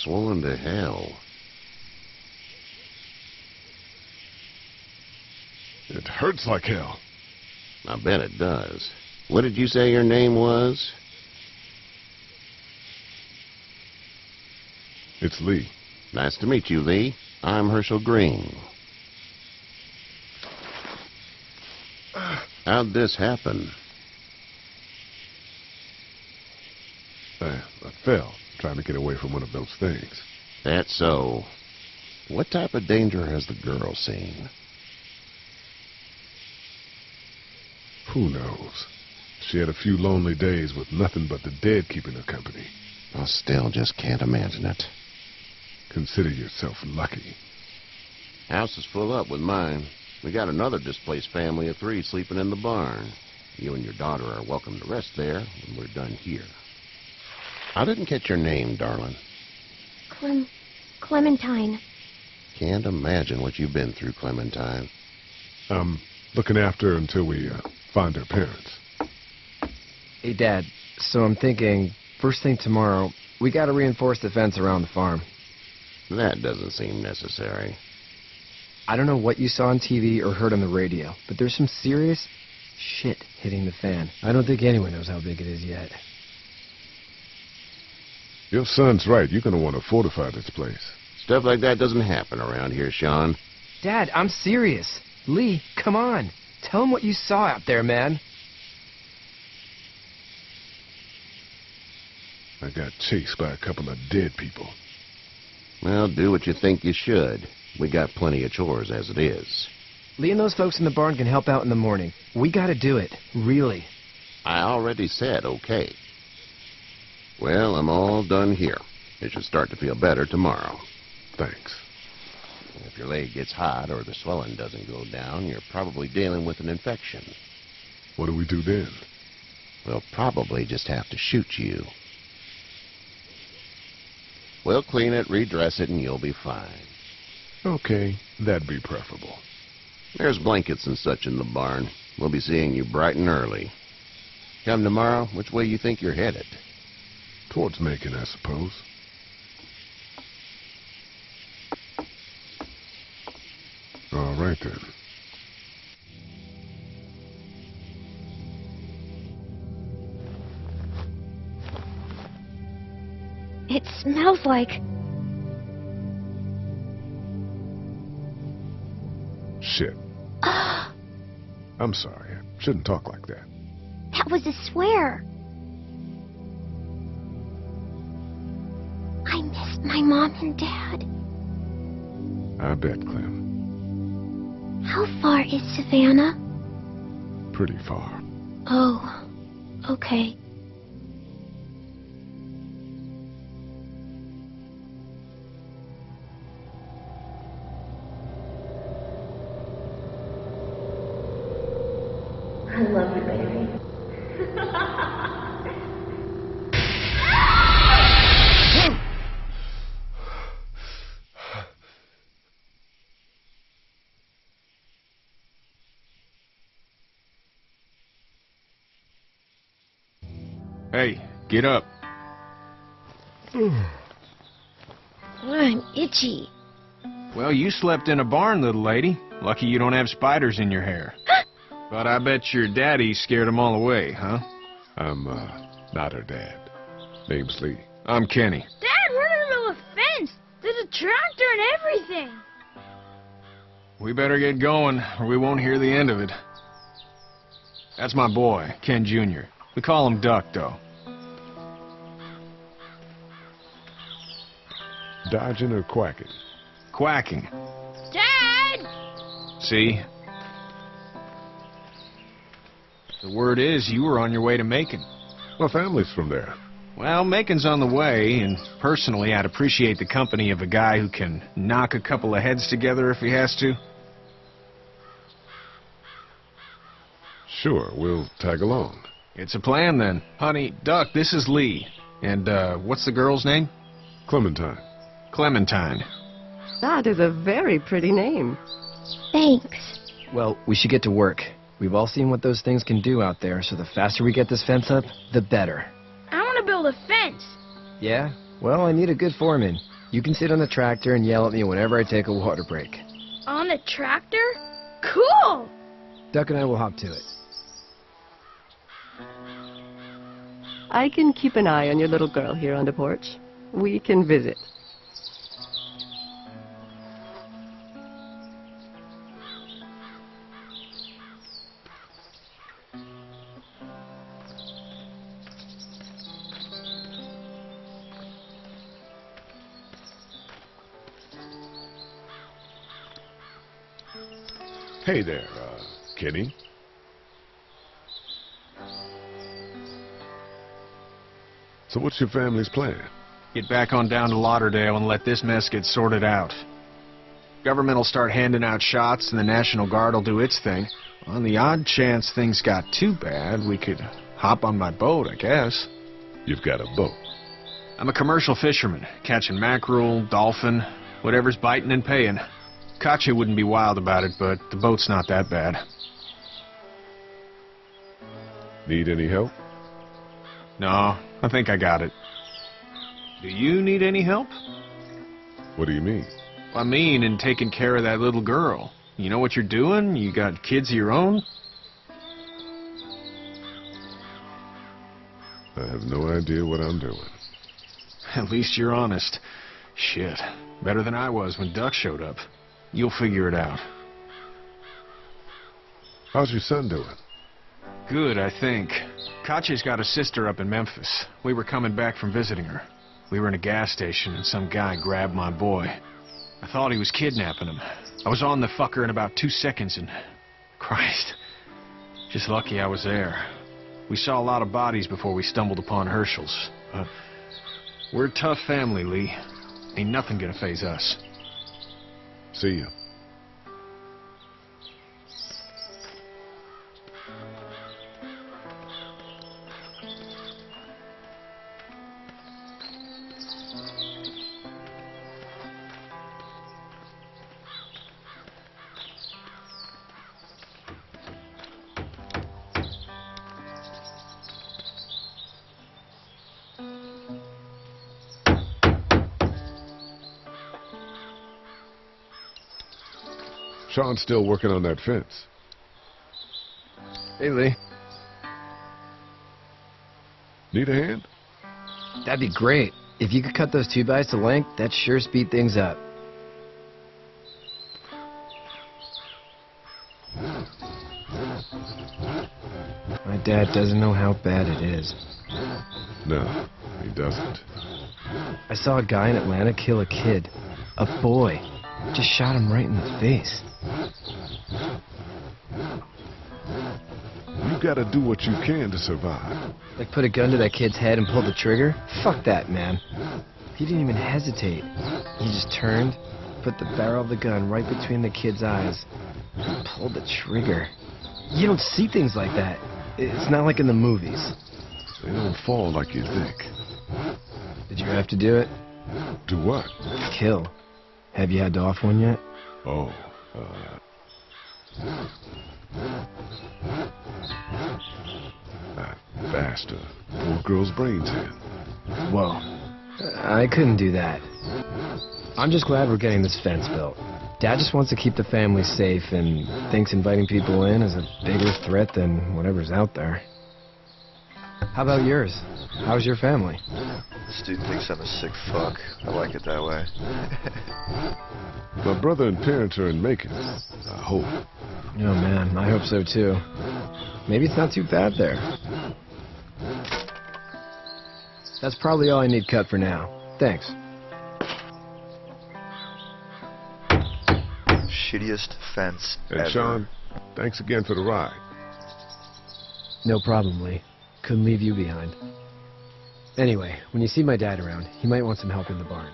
swollen to hell. It hurts like hell. I bet it does. What did you say your name was? It's Lee. Nice to meet you, Lee. I'm Herschel Green. How'd this happen? I fell, trying to get away from one of those things. That's so. What type of danger has the girl seen? Who knows? She had a few lonely days with nothing but the dead keeping her company. I still just can't imagine it. Consider yourself lucky. House is full up with mine. We got another displaced family of 3 sleeping in the barn. You and your daughter are welcome to rest there when we're done here. I didn't catch your name, darling. Clementine. Can't imagine what you've been through, Clementine. I'm looking after her until we find her parents. Hey, Dad, so I'm thinking, first thing tomorrow, we gotta reinforce the fence around the farm. That doesn't seem necessary. I don't know what you saw on TV or heard on the radio, but there's some serious shit hitting the fan. I don't think anyone knows how big it is yet. Your son's right. You're going to want to fortify this place. Stuff like that doesn't happen around here, Sean. Dad, I'm serious. Lee, come on. Tell him what you saw out there, man. I got chased by a couple of dead people. Well, do what you think you should. We got plenty of chores as it is. Lee and those folks in the barn can help out in the morning. We gotta do it. Really. I already said okay. Well, I'm all done here. You should start to feel better tomorrow. Thanks. If your leg gets hot or the swelling doesn't go down, you're probably dealing with an infection. What do we do then? We'll probably just have to shoot you. We'll clean it, redress it, and you'll be fine. Okay, that'd be preferable. There's blankets and such in the barn. We'll be seeing you bright and early. Come tomorrow, which way you think you're headed? Towards Macon, I suppose. All right, then. It smells like... Shit. I'm sorry. I shouldn't talk like that. That was a swear. I miss my mom and dad. I bet, Clem. How far is Savannah? Pretty far. Oh, okay. I love you, baby. Hey, get up. I'm itchy. Well, you slept in a barn, little lady. Lucky you don't have spiders in your hair. But I bet your daddy scared them all away, huh? I'm, not her dad. Name's Lee. I'm Kenny. Dad, we're in the middle of a fence. There's a tractor and everything. We better get going, or we won't hear the end of it. That's my boy, Ken Jr. We call him Duck, though. Dodging or quacking? Quacking. Dad! See? The word is you were on your way to Macon. My family's from there. Well, Macon's on the way, and personally, I'd appreciate the company of a guy who can knock a couple of heads together if he has to. Sure, we'll tag along. It's a plan, then. Honey, Duck, this is Lee. And, what's the girl's name? Clementine. Clementine. That is a very pretty name. Thanks. Well, we should get to work. We've all seen what those things can do out there, so the faster we get this fence up, the better. I want to build a fence. Yeah? Well, I need a good foreman. You can sit on the tractor and yell at me whenever I take a water break. On the tractor? Cool! Duck and I will hop to it. I can keep an eye on your little girl here on the porch. We can visit. Hey there, Kenny. So what's your family's plan? Get back on down to Lauderdale and let this mess get sorted out. Government will start handing out shots and the National Guard will do its thing. On the odd chance things got too bad, we could hop on my boat, I guess. You've got a boat. I'm a commercial fisherman, catching mackerel, dolphin, whatever's biting and paying. Katya wouldn't be wild about it, but the boat's not that bad. Need any help? No, I think I got it. Do you need any help? What do you mean? I mean, in taking care of that little girl. You know what you're doing? You got kids of your own? I have no idea what I'm doing. At least you're honest. Shit. Better than I was when Duck showed up. You'll figure it out. How's your son doing? Good, I think. Katya's got a sister up in Memphis. We were coming back from visiting her. We were in a gas station and some guy grabbed my boy. I thought he was kidnapping him. I was on the fucker in about 2 seconds and... Christ. Just lucky I was there. We saw a lot of bodies before we stumbled upon Herschel's. We're a tough family, Lee. Ain't nothing gonna faze us. See you. Sean's still working on that fence. Hey, Lee. Need a hand? That'd be great. If you could cut those 2x to length, that'd sure speed things up. My dad doesn't know how bad it is. No, he doesn't. I saw a guy in Atlanta kill a kid. A boy. Just shot him right in the face. You gotta do what you can to survive. Like put a gun to that kid's head and pull the trigger? Fuck that, man. He didn't even hesitate. He just turned, put the barrel of the gun right between the kid's eyes, and pulled the trigger. You don't see things like that. It's not like in the movies. They don't fall like you think. Did you have to do it? Do what? Kill. Have you had to off one yet? Oh, I bashed a poor girl's brains in. Whoa. I couldn't do that. I'm just glad we're getting this fence built. Dad just wants to keep the family safe and thinks inviting people in is a bigger threat than whatever's out there. How about yours? How's your family? This dude thinks I'm a sick fuck. I like it that way. My brother and parents are in Macon. I hope. Oh man, I hope so too. Maybe it's not too bad there. That's probably all I need cut for now. Thanks. Shittiest fence And ever. Sean, thanks again for the ride. No problem, Lee. Couldn't leave you behind. Anyway, when you see my dad around, he might want some help in the barn.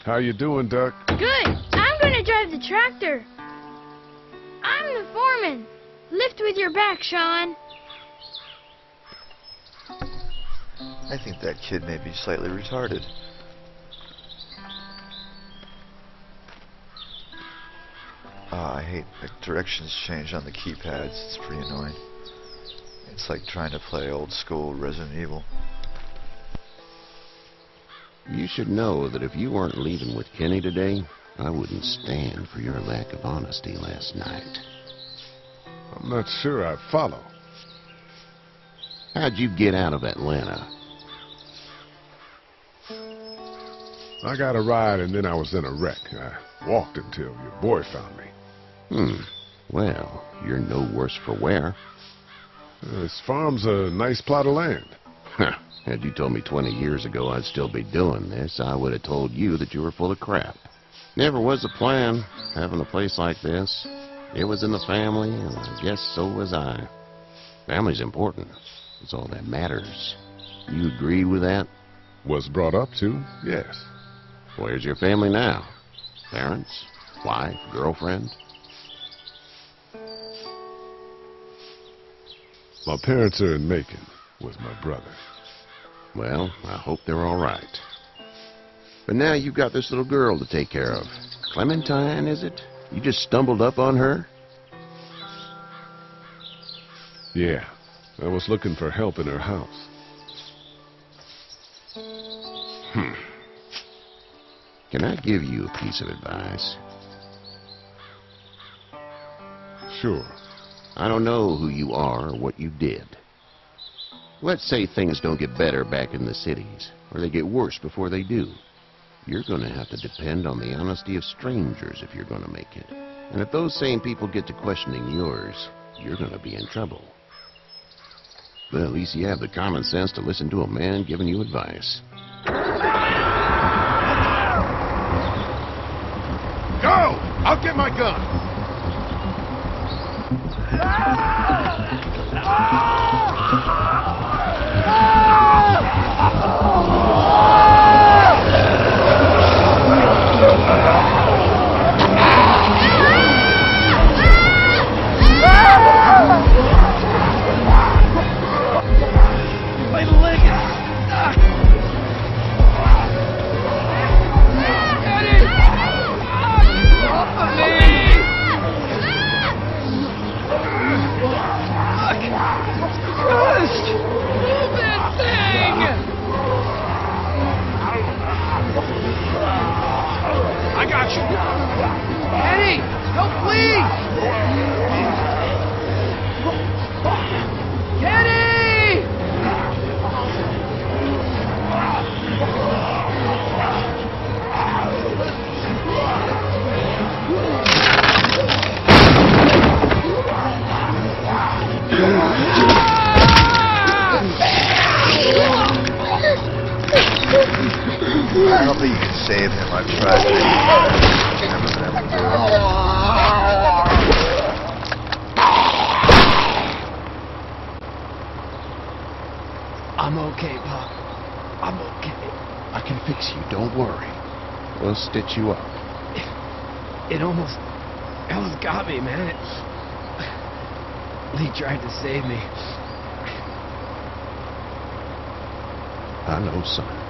How you doing, Duck? Good. I'm gonna drive the tractor. I'm the foreman. Lift with your back, Sean. I think that kid may be slightly retarded. I hate the directions change on the keypads. It's pretty annoying. It's like trying to play old school Resident Evil. You should know that if you weren't leaving with Kenny today, I wouldn't stand for your lack of honesty last night. I'm not sure I follow. How'd you get out of Atlanta? I got a ride and then I was in a wreck. I walked until your boy found me. Well, you're no worse for wear. This farm's a nice plot of land. Had you told me 20 years ago I'd still be doing this, I would have told you that you were full of crap. Never was the plan, having a place like this. It was in the family, and I guess so was I. Family's important. It's all that matters. You agree with that? Was brought up to, yes. Where's your family now? Parents? Wife? Girlfriend? My parents are in Macon with my brother. Well, I hope they're all right. But now you've got this little girl to take care of. Clementine, is it? You just stumbled up on her? Yeah, I was looking for help in her house. Can I give you a piece of advice? Sure. I don't know who you are or what you did. Let's say things don't get better back in the cities, or they get worse before they do. You're going to have to depend on the honesty of strangers if you're going to make it. And if those same people get to questioning yours, you're going to be in trouble. But at least you have the common sense to listen to a man giving you advice. Go! I'll get my gun! I don't think you can save him. I've tried to. Never been able to do it. I'm okay, Pop. I'm okay. I can fix you, don't worry. We'll stitch you up. It almost got me, man. Lee tried to save me. I know, son.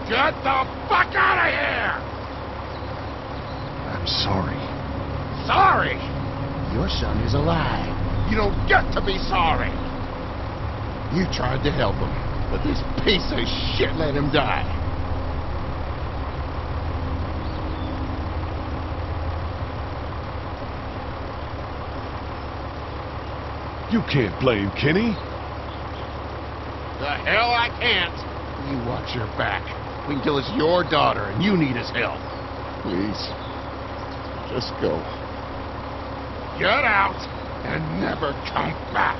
Get the fuck out of here! I'm sorry. Sorry? Your son is alive. You don't get to be sorry! You tried to help him, but this piece of shit let him die. You can't blame Kenny. The hell I can't. You watch your back. We can tell it's your daughter and you need his help. Please, just go. Get out and never come back.